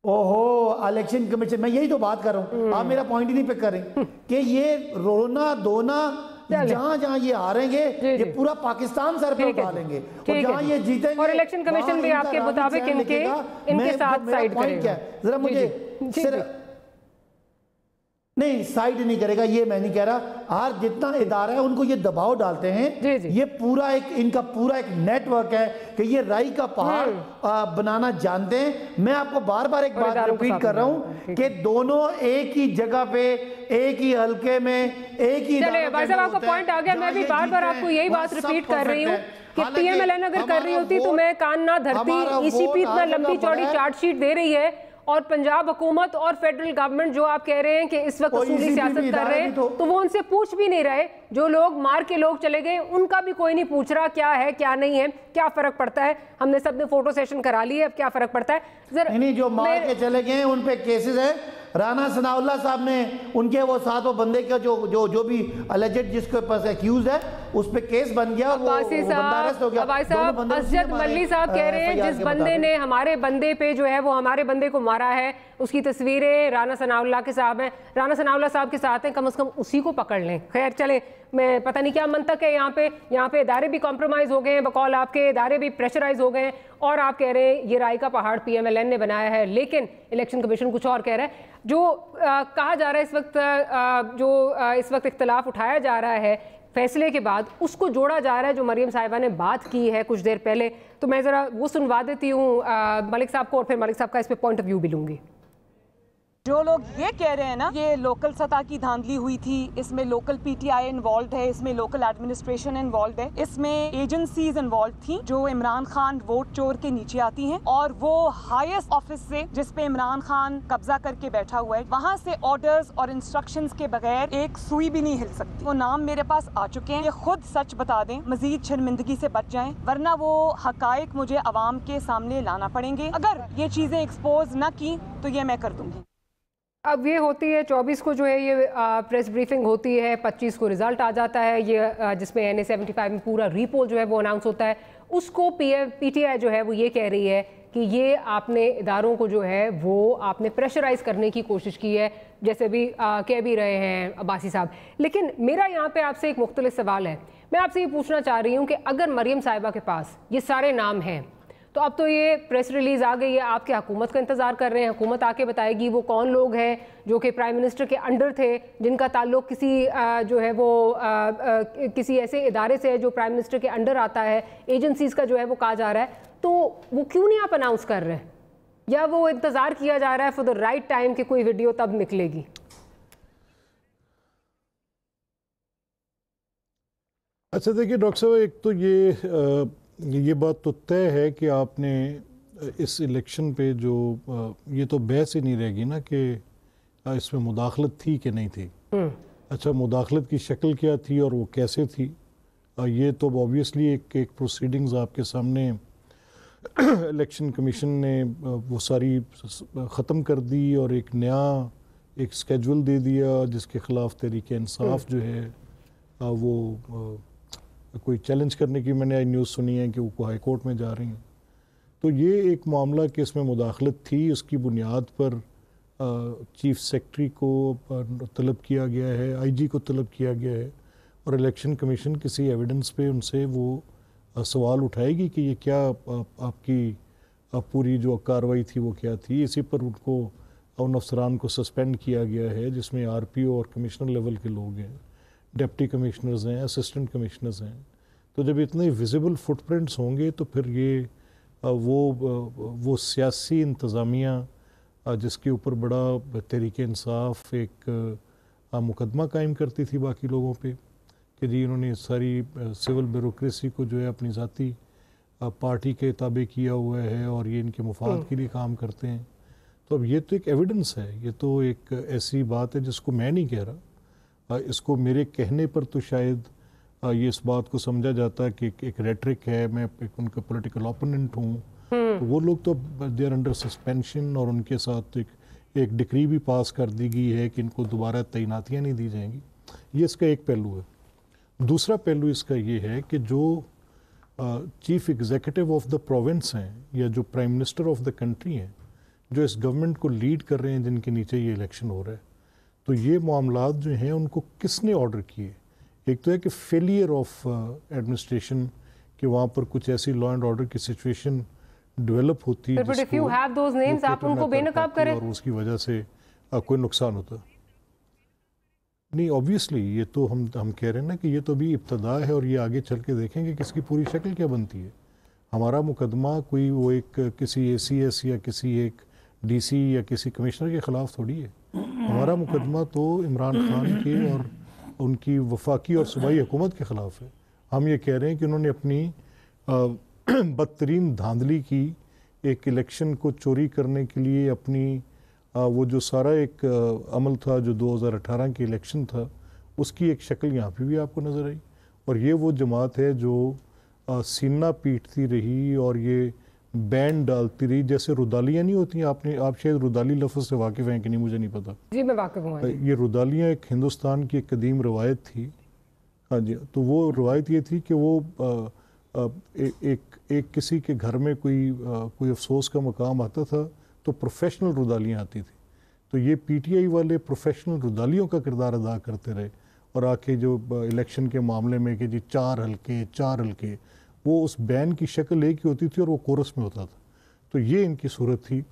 ओहो, इलेक्शन कमीशन, मैं यही तो बात कर रहा हूँ, आप मेरा पॉइंट ही नहीं पिक कर रहे कि ये रोना धोना जहां जहां ये हारेंगे ये पूरा पाकिस्तान सर पे उठा लेंगे, और जहां ये जीतेंगे, और इलेक्शन कमीशन भी आपके मुताबिक इनके साथ साइड करेगा। जरा मुझे नहीं, साइड नहीं करेगा ये मैं नहीं कह रहा। हर जितना इदारा है उनको ये दबाव डालते हैं। ये पूरा एक इनका पूरा एक नेटवर्क है कि ये राई का पहाड़ बनाना जानते हैं। मैं आपको बार बार एक बात रिपीट कर रहा हूं कि दोनों एक ही जगह पे, एक ही हल्के में, एक ही। चलिए भाई साहब, आपका पॉइंट आ गया। मैं भी बार बार आपको यही बात रिपीट कर रही हूँ कि पीएमएलएन अगर कर रही होती तो मैं कान ना धरती। ईसीपी इतना लंबी चौड़ी चार्जशीट दे रही है और पंजाब हुकूमत और फेडरल गवर्नमेंट जो आप कह रहे हैं कि इस वक्त असूली सियासत कर रहे हैं, तो वो उनसे पूछ भी नहीं रहे। जो लोग मार के लोग चले गए उनका भी कोई नहीं पूछ रहा क्या है क्या नहीं है, क्या फर्क पड़ता है। हमने सबने फोटो सेशन करा लिए, अब क्या फर्क पड़ता है। नहीं, जो मार के चले गए उन पे केसेस है। राना सनाउल्लाह साहब ने उनके वो 7 बंदे का जो भी अलेजेड जिसके पास एक्यूज है उस पे केस बन गया, वो बंदा अरेस्ट हो गया। भाई साहब, असजद मल्ली साहब कह रहे हैं जिस बंदे ने हमारे बंदे पे जो है वो हमारे बंदे को मारा है उसकी तस्वीरें राना सनाउल्लाह के साहब हैं, राना सनाउल्लाह साहब के साथ हैं, कम से कम उसी को पकड़ लें। खैर चले, मैं पता नहीं क्या मंतक है यहाँ पे इदारे भी कॉम्प्रोमाइज हो गए हैं, बकौल आपके इदारे भी प्रेशराइज हो गए हैं और आप कह रहे हैं ये राय का पहाड़ पीएमएलएन ने बनाया है, लेकिन इलेक्शन कमीशन कुछ और कह रहा है। जो कहा जा रहा है इस वक्त, इस वक्त इख्तलाफ उठाया जा रहा है फैसले के बाद, उसको जोड़ा जा रहा है जो मरियम साहिबा ने बात की है कुछ देर पहले। तो मैं ज़रा वो सुनवा देती हूँ मलिक साहब को और फिर मलिक साहब का इस पर पॉइंट ऑफ व्यू भी लूँगी। जो लोग ये कह रहे हैं ना ये लोकल सतह की धांधली हुई थी, इसमें लोकल पीटीआई इन्वॉल्व है, इसमें लोकल एडमिनिस्ट्रेशन इन्वॉल्व है, इसमें एजेंसीज इन्वॉल्व थी जो इमरान खान वोट चोर के नीचे आती हैं और वो हाईएस्ट ऑफिस से जिस पे इमरान खान कब्जा करके बैठा हुआ है वहां से ऑर्डर्स और इंस्ट्रक्शंस के बगैर एक सुई भी नहीं हिल सकती। वो नाम मेरे पास आ चुके हैं, ये खुद सच बता दें, मजीद शर्मिंदगी से बच जाएं, वरना वो हकायक मुझे अवाम के सामने लाना पड़ेंगे। अगर ये चीजें एक्सपोज न की तो ये मैं कर दूंगी। अब ये होती है 24 को जो है ये प्रेस ब्रीफिंग होती है, 25 को रिजल्ट आ जाता है ये जिसमें NA-75 में पूरा रीपोल जो है वो अनाउंस होता है। उसको पीटीआई जो है वो ये कह रही है कि ये आपने इदारों को जो है वो आपने प्रेशराइज करने की कोशिश की है, जैसे भी कह भी रहे हैं अब्बासी साहब। लेकिन मेरा यहाँ पे आपसे एक मुख्तलिफ सवाल है। मैं आपसे ये पूछना चाह रही हूँ कि अगर मरियम साहिबा के पास ये सारे नाम हैं तो अब तो ये प्रेस रिलीज आ गई है, आपके हुकूमत का इंतजार कर रहे हैं, हुकूमत आके बताएगी वो कौन लोग हैं जो कि प्राइम मिनिस्टर के अंडर थे, जिनका ताल्लुक किसी जो है वो किसी ऐसे इदारे से है जो प्राइम मिनिस्टर के अंडर आता है, एजेंसीज का जो है वो कहा जा रहा है। तो वो क्यों नहीं आप अनाउंस कर रहे हैं, या वो इंतजार किया जा रहा है फॉर द राइट टाइम कि कोई वीडियो तब निकलेगी? अच्छा देखिए डॉक्टर साहब, एक तो ये बात तो तय है कि आपने इस इलेक्शन पे जो ये तो बहस ही नहीं रहेगी ना कि इसमें मुदाखलत थी कि नहीं थी। अच्छा, मुदाखलत की शक्ल क्या थी और वो कैसे थी, ये तो ऑब्वियसली एक प्रोसीडिंग्स आपके सामने इलेक्शन कमीशन ने वो सारी ख़त्म कर दी और एक नया एक स्केड्यूल दे दिया जिसके ख़िलाफ़ तहरीक इंसाफ जो है वो कोई चैलेंज करने की मैंने आई न्यूज़ सुनी है कि वो हाई कोर्ट में जा रही हैं। तो ये एक मामला कि इसमें मुदाखलत थी, उसकी बुनियाद पर चीफ सेक्रेटरी को तलब किया गया है, आईजी को तलब किया गया है और इलेक्शन कमीशन किसी एविडेंस पे उनसे वो सवाल उठाएगी कि ये क्या आपकी पूरी जो कार्रवाई थी वो क्या थी। इसी पर उनको उन अफसरान को सस्पेंड किया गया है जिसमें आरपीओ और कमिश्नर लेवल के लोग हैं, डिप्टी कमिश्नर्स हैं, असिस्टेंट कमिश्नर्स हैं। तो जब इतने विजिबल फुटप्रिंट्स होंगे तो फिर ये वो सियासी इंतज़ामिया जिसके ऊपर बड़ा तहरीक इंसाफ एक मुकदमा कायम करती थी बाकी लोगों पे कि जी इन्होंने सारी सिविल ब्यूरोक्रेसी को जो है अपनी ज़ाती पार्टी के ताबे किया हुआ है और ये इनके मुफाद के लिए काम करते हैं। तो अब ये तो एक एविडेंस है, ये तो एक ऐसी बात है जिसको मैं नहीं कह रहा, इसको मेरे कहने पर तो शायद ये इस बात को समझा जाता है कि एक रेटरिक है, मैं एक उनका पॉलिटिकल ओपोनेंट हूँ। तो वो लोग तो दे आर अंडर सस्पेंशन और उनके साथ एक डिक्री भी पास कर दी गई है कि इनको दोबारा तैनातियाँ नहीं दी जाएंगी। ये इसका एक पहलू है। दूसरा पहलू इसका ये है कि जो chief executive of the province हैं या जो prime minister of the country हैं, जो इस गवर्नमेंट को लीड कर रहे हैं, जिनके नीचे ये इलेक्शन हो रहा है, तो ये मामलात जो हैं उनको किसने ऑर्डर किए? एक तो है कि फेलियर ऑफ एडमिनिस्ट्रेशन कि वहाँ पर कुछ ऐसी लॉ एंड ऑर्डर की सिचुएशन डेवलप होती है आप उनको बेनकाब करें और उसकी वजह से कोई नुकसान होता है। नहीं, ऑब्वियसली ये तो हम कह रहे हैं ना कि ये तो अभी इब्तदा है और ये आगे चल के देखेंगे कि इसकी पूरी शक्ल क्या बनती है। हमारा मुकदमा कोई वो एक किसी ACS या किसी एक DC या किसी कमिश्नर के ख़िलाफ़ थोड़ी है। हमारा मुकदमा तो इमरान खान के और उनकी वफाकी और सूबाई हुकूमत के ख़िलाफ़ है। हम ये कह रहे हैं कि उन्होंने अपनी बदतरीन धांधली की, एक इलेक्शन को चोरी करने के लिए अपनी वो जो सारा एक अमल था जो 2018 की इलेक्शन था, उसकी एक शक्ल यहाँ पे भी आपको नज़र आई। और ये वो जमात है जो सीना पीटती रही और ये बैंड डालती रही, जैसे रुदालियाँ नहीं होती, आप शायद रुदाली लफ्ज़ से वाकिफ़ हैं कि नहीं, मुझे नहीं पता। जी मैं वाकिफ़ हूँ। ये रुदालियाँ एक हिंदुस्तान की एक कदीम रवायत थी। हाँ जी, तो वो रवायत ये थी कि वो एक किसी के घर में कोई अफसोस का मकाम आता था तो प्रोफेशनल रुदालियाँ आती थी। तो ये PTI वाले प्रोफेशनल रुदालियों का किरदार अदा करते रहे और आके जो इलेक्शन के मामले में कि जी 4 हल्के, वो उस बैन की शक्ल एक ही होती थी और वो कोरस में होता था। तो ये इनकी सूरत थी।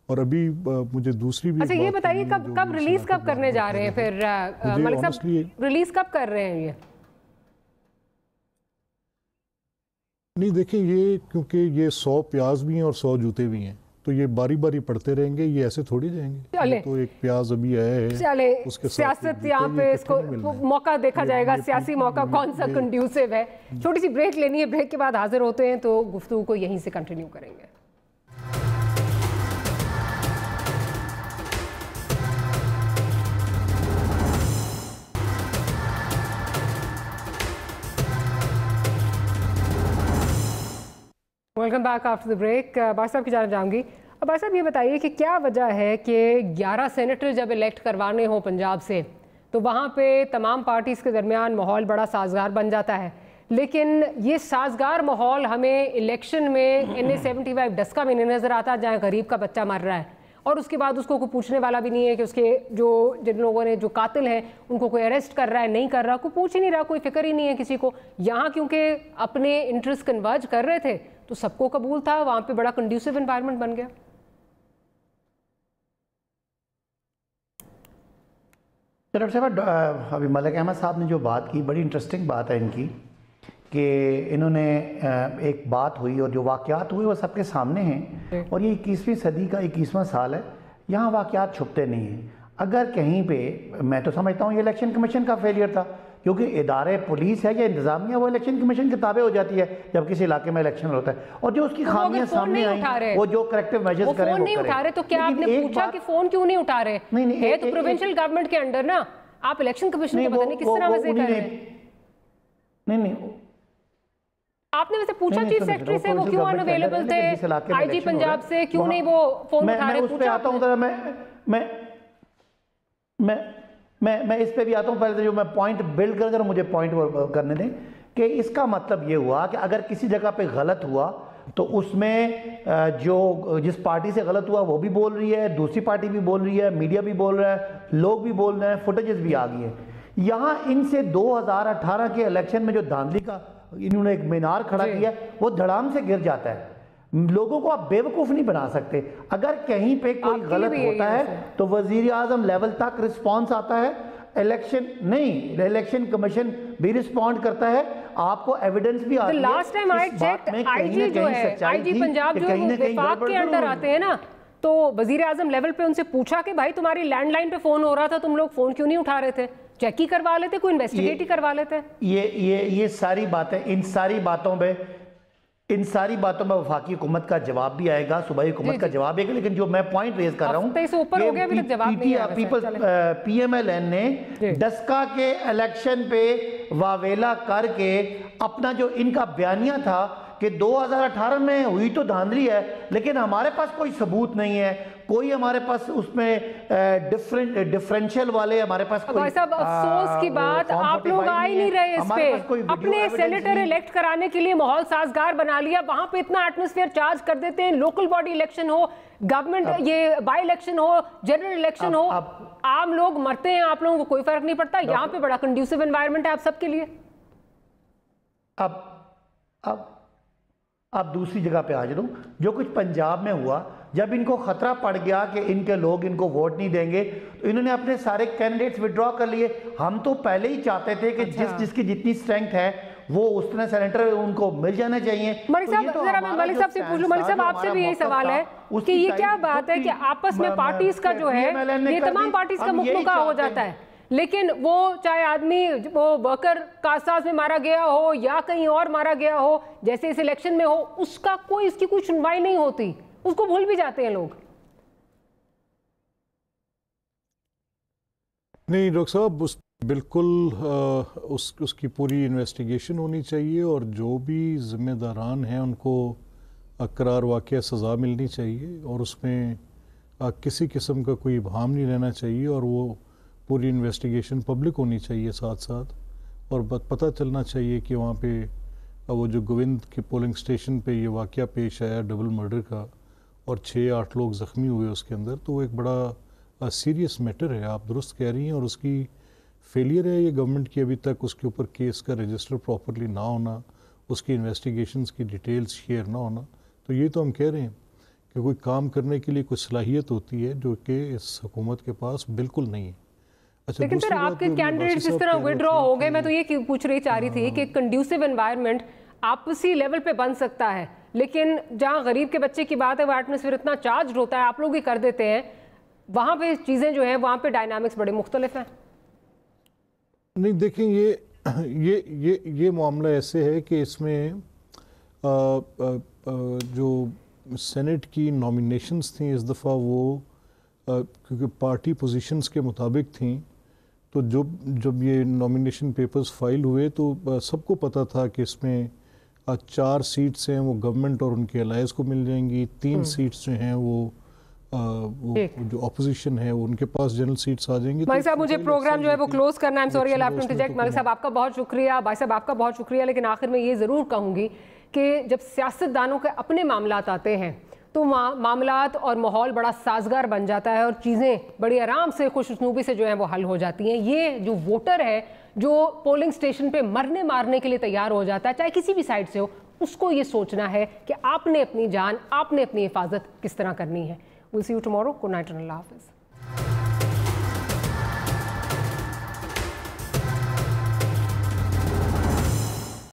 और अभी मुझे दूसरी भी, अच्छा ये बताइए कब रिलीज कब करने जा रहे हैं फिर मलिक साहब, रिलीज कब कर रहे हैं ये? नहीं देखिए, ये क्योंकि ये 100 प्याज भी हैं और 100 जूते भी हैं, तो ये बारी बारी पढ़ते रहेंगे, ये ऐसे थोड़ी जाएंगे। तो एक प्याज अभी आया है, चले सियासत यहाँ पे इसको मौका देखा जाएगा, सियासी मौका कौन सा कंड्यूसिव है। छोटी सी ब्रेक लेनी है, ब्रेक के बाद हाजिर होते हैं तो गुफ्तगू को यहीं से कंटिन्यू करेंगे। Welcome back after the break. बार साहब की जानना चाहूँगी। अब बार साहब ये बताइए कि क्या वजह है कि 11 सेनेटर जब इलेक्ट करवाने हो पंजाब से तो वहाँ पे तमाम पार्टीज़ के दरमियान माहौल बड़ा साजगार बन जाता है, लेकिन ये साजगार माहौल हमें इलेक्शन में NA-75 डस्का में नहीं नज़र आता जहाँ गरीब का बच्चा मर रहा है और उसके बाद उसको कोई पूछने वाला भी नहीं है कि उसके जिन लोगों ने जो कातिल हैं उनको कोई अरेस्ट कर रहा है नहीं कर रहा, कोई पूछ ही नहीं रहा, कोई फिक्र ही नहीं है किसी को। यहाँ क्योंकि अपने इंटरेस्ट कन्वर्ज कर रहे थे तो सबको कबूल था, वहाँ पे बड़ा कंड्यूसिव एनवायरनमेंट बन गया। डॉक्टर साहब, अभी मलिक अहमद साहब ने जो बात की बड़ी इंटरेस्टिंग बात है इनकी कि इन्होंने एक बात हुई और जो वाक़यात हुए वो सबके सामने हैं और ये 21वीं सदी का 21वां साल है, यहाँ वाक़यात छुपते नहीं हैं। अगर कहीं पे, मैं तो समझता हूँ ये इलेक्शन कमीशन का फेलियर था, क्योंकि इदारे पुलिस है या इंतजामिया वो इलेक्शन कमीशन के ताबे हो जाती है जब किसी इलाके में इलेक्शन होता है, और जो उसकी खामियां सामने आई वो जो करेक्टिव मेजर्स करें वो नहीं उठा रहे। तो क्या आपने पूछा कि फोन क्यों नहीं उठा रहे? नहीं है तो प्रोविंशियल गवर्नमेंट के अंडर ना, आप इलेक्शन कमीशन को पता नहीं किस तरह वजह कर रहे हैं। नहीं आपने वैसे पूछा चीफ सेक्रेटरी से, वो क्यों अनअवेलेबल थे? IG पंजाब से क्यों नहीं वो फोन उठा रहे? मैं उस पे आता हूं, मैं इस पे भी आता हूं। पहले जो मैं पॉइंट बिल्ड कर, मुझे पॉइंट करने दें कि इसका मतलब ये हुआ कि अगर किसी जगह पे गलत हुआ तो उसमें जो जिस पार्टी से गलत हुआ वो भी बोल रही है, दूसरी पार्टी भी बोल रही है, मीडिया भी बोल रहा है, लोग भी बोल रहे हैं, फुटेजेस भी आ गई है। यहाँ इनसे 2018 के इलेक्शन में जो धांधली का इन्होंने एक मीनार खड़ा किया वो धड़ाम से गिर जाता है। लोगों को आप बेवकूफ़ नहीं बना सकते। अगर कहीं पे कोई गलत होता है तो वजीर आजम लेवल तक रिस्पॉन्स आता है, इलेक्शन कमीशन भी रिस्पॉन्ड करता है, आपको एविडेंस भी आता है। Last time I checked IG जो है, IG पंजाब जो वफाक के अंडर आते हैं ना, तो वजीर आजम लेवल पे उनसे पूछा कि भाई तुम्हारी लैंडलाइन पे फोन हो रहा था, तुम लोग फोन क्यों नहीं उठा रहे थे? चेक ही करवा लेते, कोई इन्वेस्टिगेट ही करवा लेते। ये सारी बातें, इन सारी बातों में वफाकी हुकूमत का जवाब भी आएगा, सूबाई हुकूमत का जवाब आएगा, लेकिन जो मैं पॉइंट रेज कर रहा हूँ, PMLN ने डस्का के इलेक्शन पे वावेला करके अपना जो इनका बयानिया था कि 2018 में हुई तो धांधली है, लेकिन हमारे पास कोई सबूत नहीं है, कोई हमारे पास उसमें डिफरेंशियल वाले हमारे पास कोई अफसोस की बात, आप लोग आ ही नहीं रहे इस पे। अपने सेनेटर इलेक्ट कराने के लिए माहौल साजगार बना लिया, वहां पे इतना एटमॉस्फेयर चार्ज कर देते हैं। लोकल बॉडी इलेक्शन हो, गवर्नमेंट ये बाई इलेक्शन हो, जनरल इलेक्शन हो, आम लोग मरते हैं, आप लोगों को कोई फर्क नहीं पड़ता। यहाँ पे बड़ा कंड्यूसिव एनवायरनमेंट है आप सबके लिए। अब दूसरी जगह पे आ जाऊँ, जो कुछ पंजाब में हुआ, जब इनको खतरा पड़ गया कि इनके लोग इनको वोट नहीं देंगे, तो इन्होंने अपने सारे कैंडिडेट्स विड्रॉ कर लिए। हम तो पहले ही चाहते थे कि जिसकी जितनी स्ट्रेंथ है वो उस तरह सेनेटर उनको मिल जाना चाहिए। मलिक साहब, जरा मैं मलिक साहब से पूछ लूं, मलिक साहब आपसे भी यही सवाल है कि ये क्या बात है कि आपस में पार्टीज का जो है, ये तमाम पार्टीज का मुखमुखा हो जाता है, लेकिन वो चाहे आदमी वो वर्कर कासास में मारा गया हो या कहीं और मारा गया हो, जैसे इस इलेक्शन में हो, उसका कोई, इसकी कोई सुनवाई नहीं होती, उसको भूल भी जाते हैं लोग। नहीं डॉक्टर साहब, बिल्कुल उसकी पूरी इन्वेस्टिगेशन होनी चाहिए और जो भी जिम्मेदारान हैं उनको करार वाक़या सज़ा मिलनी चाहिए और उसमें किसी किस्म का कोई इबहम नहीं रहना चाहिए और वो पूरी इन्वेस्टिगेशन पब्लिक होनी चाहिए साथ साथ, और पता चलना चाहिए कि वहाँ पे वो जो गोविंद के पोलिंग स्टेशन पे ये वाक़या पेश आया डबल मर्डर का और 6-8 लोग ज़ख्मी हुए उसके अंदर, तो वो एक बड़ा सीरियस मैटर है, आप दुरुस्त कह रही हैं, और उसकी फेलियर है ये गवर्नमेंट की अभी तक उसके ऊपर केस का रजिस्टर प्रॉपरली ना होना, उसकी इन्वेस्टिगेशंस की डिटेल्स शेयर ना होना। तो ये तो हम कह रहे हैं कि कोई काम करने के लिए कुछ सलाहियत होती है जो कि इस हुकूमत के पास बिल्कुल नहीं है। अच्छा, लेकिन सर आपके कैंडिडेट्स इस तरह विड्रॉ हो गए, मैं तो ये पूछ रही चाह रही थी कि कंड्यूसिव एनवायरनमेंट आपसी लेवल पे बन सकता है, लेकिन जहाँ गरीब के बच्चे की बात है वो एटमॉस्फेयर इतना चार्ज होता है, आप लोग ही कर देते हैं, वहाँ पे चीज़ें जो हैं वहाँ पे डायनामिक्स बड़े मुख्तलिफ हैं। नहीं देखें, ये मामला ऐसे है कि इसमें जो सेनेट की नॉमिनेशंस थी इस दफ़ा वो क्योंकि पार्टी पोजीशंस के मुताबिक थी, तो जब ये नॉमिनेशन पेपर्स फाइल हुए तो सबको पता था कि इसमें 4 सीट्स हैं वो गवर्नमेंट और उनके अलायंस को मिल जाएंगी, 3 सीट्स जो हैं वो जो ऑपोजिशन है उनके पास जनरल सीट्स आ जाएंगी। मलिक साहब, मुझे प्रोग्राम जो है वो क्लोज करना है, I am sorry I have to interject. Malik साहब आपका बहुत शुक्रिया, भाई साहब आपका बहुत शुक्रिया, लेकिन आखिर में ये ज़रूर कहूँगी कि जब सियासतदानों के अपने मामलात आते हैं तो मामलात और माहौल बड़ा साजगार बन जाता है और चीज़ें बड़ी आराम से खुशनुबी से जो है वो हल हो जाती हैं। ये जो वोटर है जो पोलिंग स्टेशन पे मरने मारने के लिए तैयार हो जाता है, चाहे किसी भी साइड से हो, उसको ये सोचना है कि आपने अपनी जान, आपने अपनी हिफाजत किस तरह करनी है। We'll see you tomorrow. Good night and Allah Hafiz.